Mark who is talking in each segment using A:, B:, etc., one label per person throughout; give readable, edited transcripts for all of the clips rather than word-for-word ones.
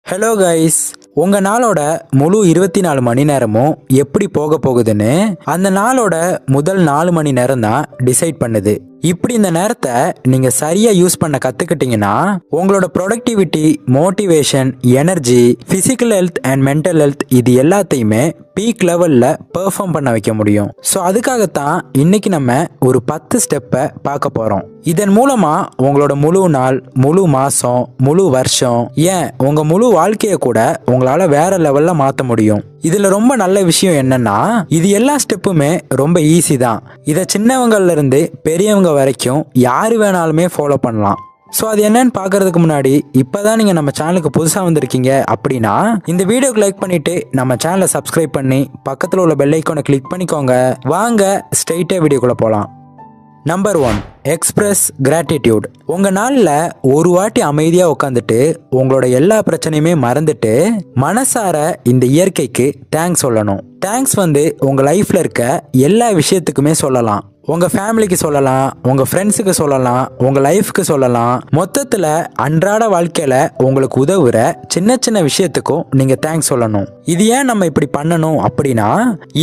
A: Hello guys, உங்க நாளோட முழு 24 மணி நேரமும் எப்படி போக போகுதுன்னு அந்த நாளோட முதல் 4 மணி நேரம் தான் டிசைட் பண்ணுது. இப்படி இந்த நேரத்தை நீங்க சரியா யூஸ் பண்ண கத்துக்கிட்டீங்கன்னா உங்களோட productivity, motivation, energy, physical health and mental health இது எல்லாத்தையுமே பீக் லெவல்ல பெர்ஃபார்ம் பண்ண வைக்க முடியும். ஸோ அதுக்காகத்தான் இன்னைக்கு நம்ம ஒரு 10 ஸ்டெப்பை பார்க்க போறோம். இதன் மூலமா உங்களோட முழு நாள், முழு மாசம், முழு வருஷம், ஏன் உங்க முழு வாழ்க்கையை கூட உங்களால வேற லெவல்ல மாற்ற முடியும். இதுல ரொம்ப நல்ல விஷயம் என்னன்னா, இது எல்லா ஸ்டெப்புமே ரொம்ப ஈஸி தான். இதை சின்னவங்கள்ல இருந்து பெரியவங்க வரைக்கும் யாரு வேணாலுமே ஃபாலோ பண்ணலாம். ஸோ அது என்னன்னு பார்க்கறதுக்கு முன்னாடி இப்போதான் நீங்கள் நம்ம சேனலுக்கு புதுசாக வந்திருக்கீங்க அப்படின்னா இந்த வீடியோக்கு லைக் பண்ணிட்டு நம்ம சேனலை சப்ஸ்கிரைப் பண்ணி பக்கத்தில் உள்ள பெல் ஐக்கானை கிளிக் பண்ணிக்கோங்க. வாங்க ஸ்ட்ரெயிட்டாக வீடியோக்குள்ளே போகலாம். Number 1, express gratitude. உங்கள் நாளில் ஒரு வாட்டி அமைதியாக உட்காந்துட்டு உங்களோட எல்லா பிரச்சனையுமே மறந்துட்டு மனசார இந்த இயற்கைக்கு தேங்க்ஸ் சொல்லணும். தேங்க்ஸ் உங்கள் லைஃப்பில் இருக்க எல்லா விஷயத்துக்குமே சொல்லலாம். உங்கள் ஃபேமிலிக்கு சொல்லலாம், உங்கள் ஃப்ரெண்ட்ஸுக்கு சொல்லலாம், உங்கள் லைஃப்க்கு சொல்லலாம். மொத்தத்தில் அன்றாட வாழ்க்கையில் உங்களுக்கு உதவுற சின்ன சின்ன விஷயத்துக்கும் நீங்கள் தேங்க்ஸ் சொல்லணும். இது ஏன் நம்ம இப்படி பண்ணணும் அப்படின்னா,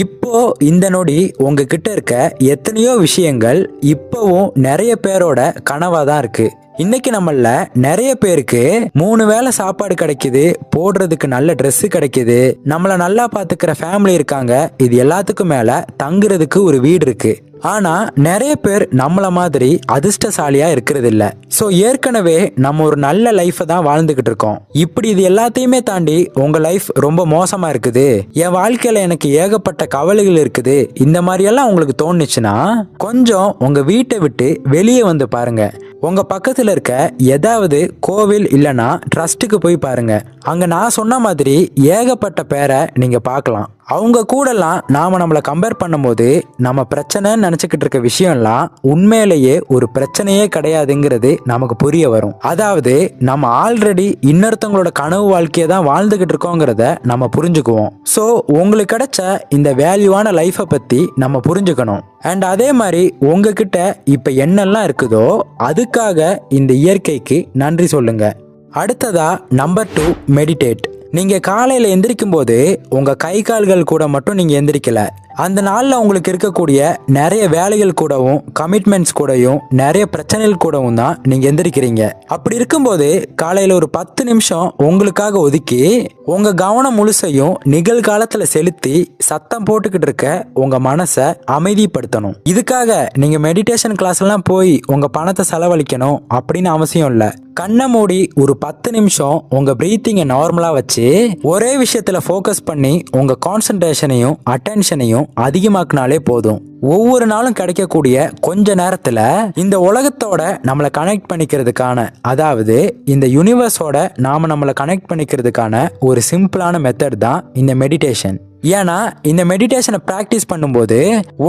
A: இப்போ இந்த நொடி உங்ககிட்ட இருக்க எத்தனையோ விஷயங்கள் இப்போவும் நிறைய பேரோட கனவாக தான் இருக்கு. இன்னைக்கு நம்மள நிறைய பேருக்கு 3 வேளை சாப்பாடு கிடைக்குது, போடுறதுக்கு நல்ல ட்ரெஸ் கிடைக்குது, நம்மள நல்லா பாத்துக்கிற ஃபேமிலி இருக்காங்க, இது எல்லாத்துக்கும் மேல தங்குறதுக்கு ஒரு வீடு இருக்கு. ஆனா நிறைய பேர் நம்மள மாதிரி அதிர்ஷ்டசாலியா இருக்கிறது இல்ல. சோ ஏற்கனவே நம்ம ஒரு நல்ல லைஃபை தான் வாழ்ந்துகிட்டு இருக்கோம். இப்படி இது எல்லாத்தையுமே தாண்டி உங்க லைஃப் ரொம்ப மோசமா இருக்குது, என் வாழ்க்கையில எனக்கு ஏகப்பட்ட கவலைகள் இருக்குது, இந்த மாதிரி எல்லாம் உங்களுக்கு தோணுச்சுன்னா கொஞ்சம் உங்க வீட்டை விட்டு வெளியே வந்து பாருங்க. உங்க பக்கத்துல இருக்க ஏதாவது கோவில் இல்லனா ட்ரஸ்ட்டுக்கு போய் பாருங்க. அங்க நான் சொன்ன மாதிரி ஏகப்பட்ட பேரை நீங்க பார்க்கலாம். அவங்க கூடலாம் நாம நம்மளை கம்பேர் பண்ணும்போது நம்ம பிரச்சனைன்னு நினைச்சுக்கிட்டு இருக்க விஷயம்லாம் உண்மையிலேயே ஒரு பிரச்சனையே கிடையாதுங்கிறது நமக்கு புரிய வரும். அதாவது நம்ம ஆல்ரெடி இன்னொருத்தவங்களோட கனவு வாழ்க்கையை தான் வாழ்ந்துகிட்டு இருக்கோங்கிறத நம்ம புரிஞ்சுக்குவோம். ஸோ உங்களுக்கு கிடைச்ச இந்த வேல்யூவான லைஃபை பத்தி நம்ம புரிஞ்சுக்கணும். அண்ட் அதே மாதிரி உங்ககிட்ட இப்ப என்னெல்லாம் இருக்குதோ அதுக்காக இந்த இயற்கைக்கு நன்றி சொல்லுங்க. அடுத்ததா நம்பர் 2, மெடிடேட். நீங்க காலையில எந்திரிக்கும் போது உங்க கை கால்கள் கூட மட்டும் நீங்க எந்திரிக்கல, அந்த நாள்ல உங்களுக்கு இருக்கக்கூடிய நிறைய வேலைகள் கூடவும், கமிட்மெண்ட்ஸ் கூடயும், நிறைய பிரச்சனைகள் கூடவும் தான் நீங்க எந்திரிக்கிறீங்க. அப்படி இருக்கும்போது காலையில ஒரு 10 நிமிஷம் உங்களுக்காக ஒதுக்கி உங்க கவனம் முழுசையும் நிகழ்காலத்துல செலுத்தி சத்தம் போட்டுக்கிட்டு இருக்க உங்க மனசை அமைதிப்படுத்தணும். இதுக்காக நீங்க மெடிடேஷன் கிளாஸ் எல்லாம் போய் உங்க பணத்தை செலவழிக்கணும் அப்படின்னு அவசியம் இல்லை. கண்ணை மூடி ஒரு 10 நிமிஷம் உங்க பிரீத்திங்கை நார்மலா வச்சு ஒரே விஷயத்துல ஃபோக்கஸ் பண்ணி உங்க கான்சென்ட்ரேஷனையும் அட்டென்ஷனையும் அதிகமாக்குனாலே போதும். ஒவ்வொரு நாளும் கிடைக்கக்கூடிய கொஞ்ச நேரத்துல இந்த உலகத்தோட நம்மளை கனெக்ட் பண்ணிக்கிறதுக்கான, அதாவது இந்த யூனிவர்ஸோட நாம நம்மளை கனெக்ட் பண்ணிக்கிறதுக்கான ஒரு சிம்பிளான மெத்தட் தான் இந்த மெடிடேஷன். ஏன்னா இந்த மெடிடேஷனை பிராக்டிஸ் பண்ணும்போது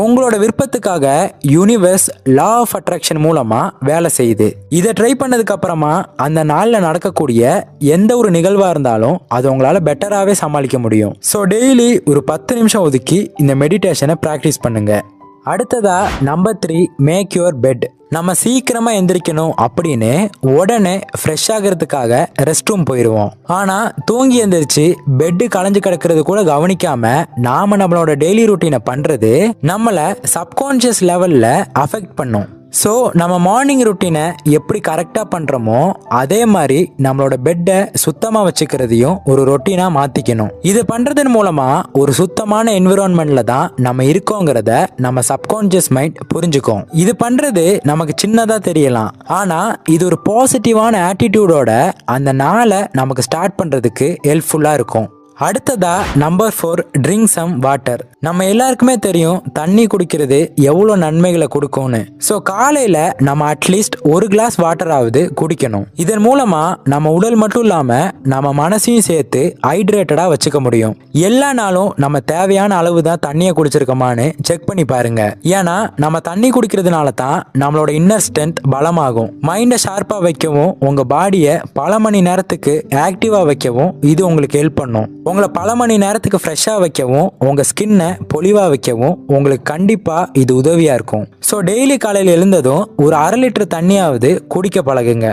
A: உங்களோட விருப்பத்துக்காக யூனிவர்ஸ் லா ஆஃப் அட்ராக்ஷன் மூலமா வேலை செய்யுது. இதை ட்ரை பண்ணதுக்கு அப்புறமா அந்த நாளில் நடக்கக்கூடிய எந்த ஒரு நிகழ்வா இருந்தாலும் அதை உங்களால பெட்டராகவே சமாளிக்க முடியும். ஸோ டெய்லி ஒரு 10 நிமிஷம் ஒதுக்கி இந்த மெடிடேஷனை பிராக்டிஸ் பண்ணுங்க. அடுத்ததா நம்பர் 3, மேக் யுவர் பெட். நம்ம சீக்கிரமா எந்திரிக்கணும் அப்படின்னு உடனே ஃப்ரெஷ் ஆகிறதுக்காக ரெஸ்ட் ரூம் போயிடுவோம். ஆனா தூங்கி எந்திரிச்சு பெட்டு களைஞ்சு கிடக்கிறது கூட கவனிக்காம நாம நம்மளோட டெய்லி ரூட்டீனை பண்றது நம்மளை சப்கான்ஷியஸ் லெவல்ல அஃபெக்ட் பண்ணும். ஸோ நம்ம மார்னிங் ருட்டீனை எப்படி கரெக்டாக பண்ணுறோமோ அதே மாதிரி நம்மளோட பெட்டை சுத்தமாக வச்சுக்கிறதையும் ஒரு ரொட்டீனாக மாற்றிக்கணும். இது பண்ணுறதன் மூலமாக ஒரு சுத்தமான என்விரான்மெண்ட்டில் தான் நம்ம இருக்கோங்கிறத நம்ம சப்கான்ஷியஸ் மைண்ட் புரிஞ்சுக்கும். இது பண்ணுறது நமக்கு சின்னதாக தெரியலாம், ஆனால் இது ஒரு பாசிட்டிவான ஆட்டிடியூடோட அந்த நாளை நமக்கு ஸ்டார்ட் பண்ணுறதுக்கு ஹெல்ப்ஃபுல்லாக இருக்கும். அடுத்ததா நம்பர் 4, ட்ரிங்க் சம் வாட்டர். நம்ம எல்லாருக்குமே தெரியும் தண்ணி குடிக்கிறது எவ்வளோ நன்மைகளை கொடுக்கும்னு. ஸோ காலையில நம்ம அட்லீஸ்ட் ஒரு கிளாஸ் வாட்டராவது குடிக்கணும். இதன் மூலமா நம்ம உடல் மட்டும் இல்லாம நம்ம மனசையும் சேர்த்து ஹைட்ரேட்டடா வச்சுக்க முடியும். எல்லா நாளும் நம்ம தேவையான அளவு தான் தண்ணியை குடிச்சிருக்கோமான்னு செக் பண்ணி பாருங்க. ஏன்னா நம்ம தண்ணி குடிக்கிறதுனால தான் நம்மளோட இன்னர் ஸ்ட்ரென்த் பலமாகும். மைண்டை ஷார்ப்பா வைக்கவும் உங்க பாடியை பல மணி நேரத்துக்கு ஆக்டிவா வைக்கவும் இது உங்களுக்கு ஹெல்ப் பண்ணும். உங்களை பல மணி நேரத்துக்கு ஃப்ரெஷ்ஷாக வைக்கவும் உங்கள் ஸ்கின்னை பொலிவாக வைக்கவும் உங்களுக்கு கண்டிப்பாக இது உதவியாக இருக்கும். ஸோ டெய்லி காலையில் எழுந்ததும் ஒரு 1/2 லிட்டர் தண்ணியாவது குடிக்க பழகுங்க.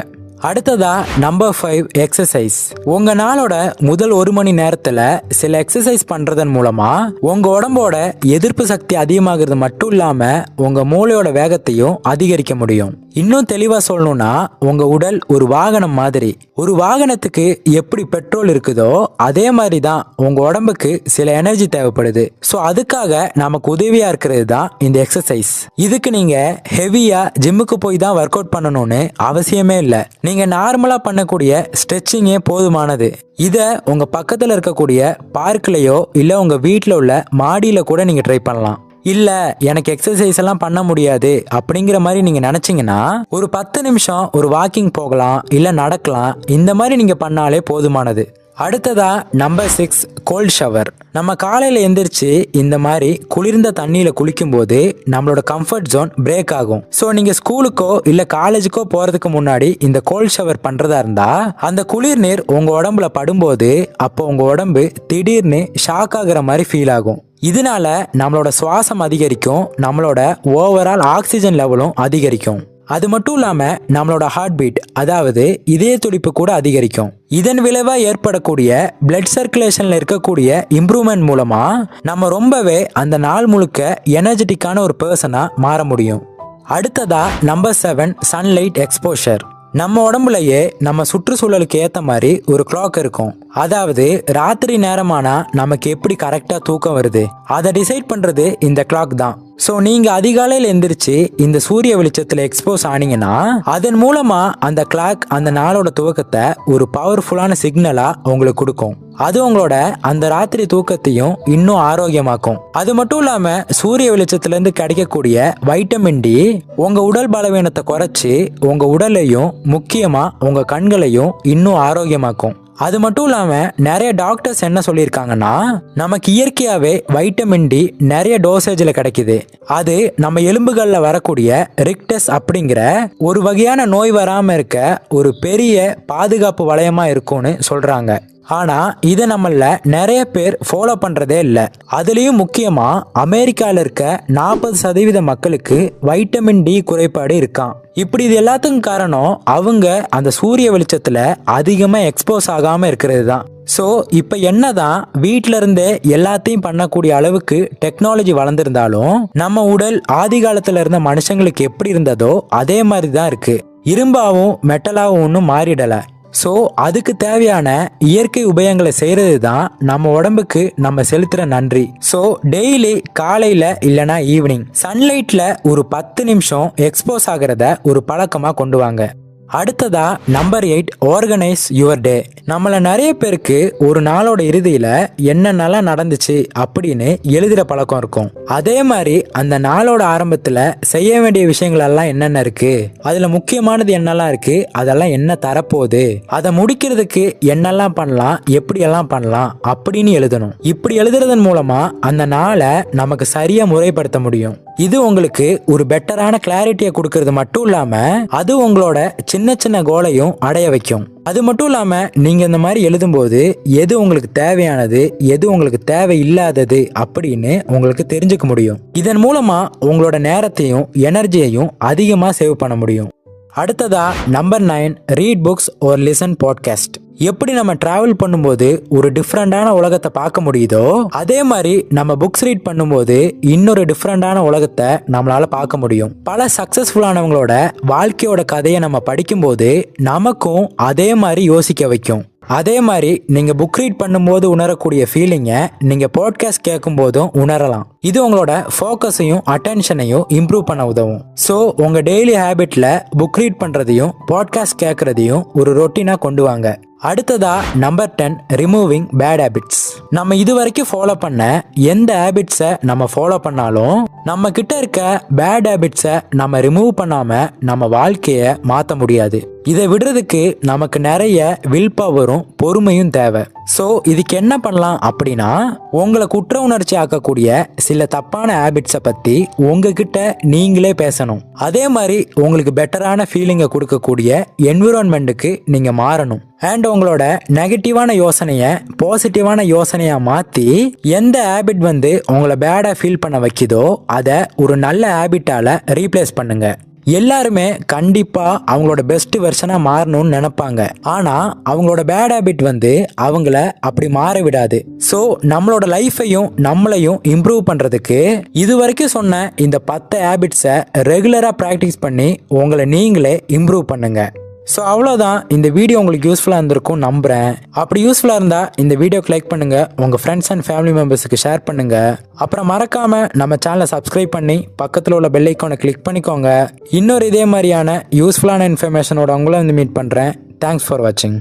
A: அடுத்ததா நம்பர் 5 எக்ஸசைஸ். உங்க நாளோட முதல் 1 மணி நேரத்துல சில எக்ஸசைஸ் பண்றதன் மூலமா உங்க உடம்போட எதிர்ப்பு சக்தி அதிகமாகிறது மட்டும் இல்லாம உங்க மூளையோட வேகத்தையும் அதிகரிக்க முடியும். இன்னும் தெளிவா சொல்லணும்னா உங்க உடல் ஒரு வாகனம் மாதிரி. ஒரு வாகனத்துக்கு எப்படி பெட்ரோல் இருக்குதோ அதே மாதிரி தான் உங்க உடம்புக்கு சில எனர்ஜி தேவைப்படுது. ஸோ அதுக்காக நமக்கு உதவியா இருக்கிறது தான் இந்த எக்ஸசைஸ். இதுக்கு நீங்க ஹெவியா ஜிம்முக்கு போய் தான் ஒர்க் அவுட் பண்ணணும்னு அவசியமே இல்லை. நீங்க நார்மலா பண்ணக்கூடிய ஸ்ட்ரெச்சிங்கே போதுமானது. இதை உங்க பக்கத்துல இருக்கக்கூடிய பார்க்லயோ இல்ல உங்க வீட்டில் உள்ள மாடியில கூட நீங்க ட்ரை பண்ணலாம். இல்ல எனக்கு எக்ஸசைஸ் எல்லாம் பண்ண முடியாது அப்படிங்கிற மாதிரி நீங்க நினைச்சீங்கன்னா ஒரு 10 நிமிஷம் ஒரு வாக்கிங் போகலாம், இல்ல நடக்கலாம். இந்த மாதிரி நீங்க பண்ணாலே போதுமானது. அடுத்ததா நம்பர் 6 கோல்ட் ஷவர். நம்ம காலையில எந்திரிச்சு இந்த மாதிரி குளிர்ந்த தண்ணியில குளிக்கும் போது நம்மளோட கம்ஃபர்ட் ஜோன் பிரேக் ஆகும். ஸோ நீங்க ஸ்கூலுக்கோ இல்ல காலேஜுக்கோ போறதுக்கு முன்னாடி இந்த கோல்ட் ஷவர் பண்றதா இருந்தா அந்த குளிர் நீர் உங்க உடம்புல படும்போது அப்போ உங்க உடம்பு திடீர்னு ஷாக் ஆகுற மாதிரி ஃபீல் ஆகும். இதனால நம்மளோட சுவாசம் அதிகரிக்கும், நம்மளோட ஓவரால் ஆக்சிஜன் லெவலும் அதிகரிக்கும். அது மட்டும் இல்லாம நம்மளோட ஹார்ட் பீட், அதாவது இதய துடிப்பு கூட அதிகரிக்கும். இதன் விளைவா ஏற்படக்கூடிய பிளட் சர்க்குலேஷன்ல இருக்கக்கூடிய இம்ப்ரூவ்மெண்ட் மூலமா நம்ம ரொம்பவே அந்த நாள் முழுக்க எனர்ஜெட்டிக்கான ஒரு பர்சனா மாற முடியும். அடுத்ததா நம்பர் 7 சன்லைட் எக்ஸ்போஷர். நம்ம உடம்புலயே நம்ம சுற்றுச்சூழலுக்கு ஏற்ற மாதிரி ஒரு கிளாக் இருக்கும். அதாவது ராத்திரி நேரமானா நமக்கு எப்படி கரெக்டா தூக்கம் வருது அதை டிசைட் பண்றது இந்த கிளாக் தான். ஸோ நீங்க அதிகாலையில் எந்திரிச்சு இந்த சூரிய வெளிச்சத்துல எக்ஸ்போஸ் ஆனீங்கன்னா அதன் மூலமா அந்த கிளாக் அந்த நாளோட துவக்கத்தை ஒரு பவர்ஃபுல்லான சிக்னலா உங்களுக்கு கொடுக்கும். அது உங்களோட அந்த ராத்திரி தூக்கத்தையும் இன்னும் ஆரோக்கியமாக்கும். அது மட்டும் இல்லாம சூரிய வெளிச்சத்துல இருந்து கிடைக்கக்கூடிய வைட்டமின் டி உங்க உடல் பலவீனத்தை குறைச்சி உங்க உடலையும் முக்கியமா உங்க கண்களையும் இன்னும் ஆரோக்கியமாக்கும். அது மட்டும் இல்லாம நிறைய டாக்டர்ஸ் என்ன சொல்லியிருக்காங்கன்னா நமக்கு இயற்கையாவே வைட்டமின் டி நிறைய டோசேஜ்ல கிடைக்குது. அது நம்ம எலும்புகள்ல வரக்கூடிய ரிக்டஸ் அப்படிங்கிற ஒரு வகையான நோய் வராம இருக்க ஒரு பெரிய பாதுகாப்பு வளையமா இருக்கும்னு சொல்றாங்க. ஆனா இதை நம்மள நிறைய பேர் ஃபாலோ பண்றதே இல்லை. அதுலயும் முக்கியமா அமெரிக்கால இருக்க 40% மக்களுக்கு வைட்டமின் டி குறைபாடு இருக்கான். இப்படி இது எல்லாத்துக்கும் காரணம் அவங்க அந்த சூரிய வெளிச்சத்துல அதிகமா எக்ஸ்போஸ் ஆகாம இருக்கிறது தான். ஸோ இப்போ என்னதான் வீட்டில இருந்தே எல்லாத்தையும் பண்ணக்கூடிய அளவுக்கு டெக்னாலஜி வளர்ந்துருந்தாலும் நம்ம உடல் ஆதி காலத்துல இருந்த மனுஷங்களுக்கு எப்படி இருந்ததோ அதே மாதிரி தான் இருக்கு. இரும்பாவும் மெட்டலாவும் ஒன்றும் மாறிடல. ஸோ அதுக்கு தேவையான இயற்கை உபயங்களை செய்யறது தான் நம்ம உடம்புக்கு நம்ம செலுத்துற நன்றி. ஸோ டெய்லி காலையில இல்லைனா ஈவினிங் சன்லைட்ல ஒரு 10 நிமிஷம் எக்ஸ்போஸ் ஆகிறத ஒரு பழக்கமா கொண்டு வாங்க. அடுத்ததா நம்பர் 8 ஆர்கனைஸ் யுவர் டே. நம்மள நிறைய பேருக்கு ஒரு நாளோட இறுதியில என்னென்னலாம் நடந்துச்சு அப்படின்னு எழுதுற பழக்கம் இருக்கும். அதே மாதிரி அந்த நாளோட ஆரம்பத்துல செய்ய வேண்டிய விஷயங்கள் எல்லாம் என்னென்ன இருக்கு, அதுல முக்கியமானது என்னெல்லாம் இருக்கு, அதெல்லாம் என்ன தரப்போகுது, அதை முடிக்கிறதுக்கு என்னெல்லாம் பண்ணலாம், எப்படி எல்லாம் பண்ணலாம் அப்படின்னு எழுதணும். இப்படி எழுதுறதன் மூலமா அந்த நாளை நமக்கு சரியா முறைப்படுத்த முடியும். இது உங்களுக்கு ஒரு பெட்டரான கிளாரிட்டியை கொடுக்கறது மட்டும் இல்லாம அது உங்களோட சின்ன சின்ன கோலையும் அடைய வைக்கும். அது மட்டும் இல்லாம நீங்க இந்த மாதிரி எழுதும்போது எது உங்களுக்கு தேவையானது எது உங்களுக்கு தேவையில்லாதது அப்படின்னு உங்களுக்கு தெரிஞ்சுக்க முடியும். இதன் மூலமா உங்களோட நேரத்தையும் எனர்ஜியையும் அதிகமா சேவ் பண்ண முடியும். அடுத்ததா number 9 read books or listen podcast. எப்படி நம்ம டிராவல் பண்ணும்போது ஒரு டிஃப்ரெண்டான உலகத்தை பார்க்க முடியுதோ அதே மாதிரி நம்ம புக்ஸ் ரீட் பண்ணும்போது இன்னொரு டிஃப்ரெண்டான உலகத்தை நம்மளால பார்க்க முடியும். பல சக்சஸ்ஃபுல்லானவங்களோட வாழ்க்கையோட கதையை நம்ம படிக்கும்போது நமக்கும் அதே மாதிரி யோசிக்க வைக்கும். அதே மாதிரி நீங்க புக் ரீட் பண்ணும்போது உணரக்கூடிய ஃபீலிங்கை நீங்க பாட்காஸ்ட் கேட்கும் போதும் உணரலாம். இது உங்களோட ஃபோக்கஸையும் அட்டென்ஷனையும் இம்ப்ரூவ் பண்ண உதவும். ஸோ உங்க டெய்லி ஹேபிட்ல புக் ரீட் பண்றதையும் பாட்காஸ்ட் கேட்கறதையும் ஒரு ரொட்டீனா கொண்டு வாங்க. அடுத்ததா நம்பர் 10 ரிமூவிங் பேட் ஹேபிட்ஸ். நம்ம இது வரைக்கும் ஃபாலோ பண்ண எந்த ஹேபிட்ஸை நம்ம ஃபாலோ பண்ணாலும் நம்ம கிட்ட இருக்க பேட் ஹேபிட்ஸை நம்ம ரிமூவ் பண்ணாம நம்ம வாழ்க்கையை மாற்ற முடியாது. இதை விடுறதுக்கு நமக்கு நிறைய வில் பவரும் பொறுமையும் தேவை. ஸோ இதுக்கு என்ன பண்ணலாம் அப்படின்னா உங்களை குற்ற உணர்ச்சி ஆக்கக்கூடிய சில தப்பான ஹேபிட்ஸை பற்றி உங்ககிட்ட நீங்களே பேசணும். அதே மாதிரி உங்களுக்கு பெட்டரான ஃபீலிங்கை கொடுக்கக்கூடிய என்விரான்மெண்ட்டுக்கு நீங்கள் மாறணும். அண்ட் உங்களோட நெகட்டிவான யோசனையை பாசிட்டிவான யோசனையாக மாற்றி எந்த ஹேபிட் உங்களை பேடாக ஃபீல் பண்ண வைக்குதோ அதை ஒரு நல்ல ஹேபிட்டால் ரீப்ளேஸ் பண்ணுங்க. எல்லாருமே கண்டிப்பா அவங்களோட பெஸ்ட் வெர்ஷனா மாறணும்னு நினைப்பாங்க. ஆனா அவங்களோட பேட் ஹேபிட் வந்து அவங்கள அப்படி மாற விடாது. ஸோ நம்மளோட லைஃபையும் நம்மளையும் இம்ப்ரூவ் பண்றதுக்கு இது வரைக்கும் சொன்ன இந்த 10 ஹேபிட்ஸை ரெகுலரா ப்ராக்டிஸ் பண்ணி உங்களை நீங்களே இம்ப்ரூவ் பண்ணுங்க. ஸோ அவ்வளோதான், இந்த வீடியோ உங்களுக்கு யூஸ்ஃபுல்லாக இருந்திருக்கும் நம்புகிறேன். அப்படி யூஸ்ஃபுல்லாக இருந்தால் இந்த வீடியோக்கு லைக் பண்ணுங்கள், உங்கள் ஃப்ரெண்ட்ஸ் அண்ட் ஃபேமிலி மெம்பர்ஸுக்கு ஷேர் பண்ணுங்கள். அப்புறம் மறக்காமல் நம்ம சேனலை சப்ஸ்கிரைப் பண்ணி பக்கத்தில் உள்ள பெல் ஐக்கானை கிளிக் பண்ணிக்கோங்க. இன்னொரு இதே மாதிரியான யூஸ்ஃபுல்லான இன்ஃபர்மேஷனோட உங்களை வந்து மீட் பண்ணுறேன். தேங்க்ஸ் ஃபார் வாட்சிங்.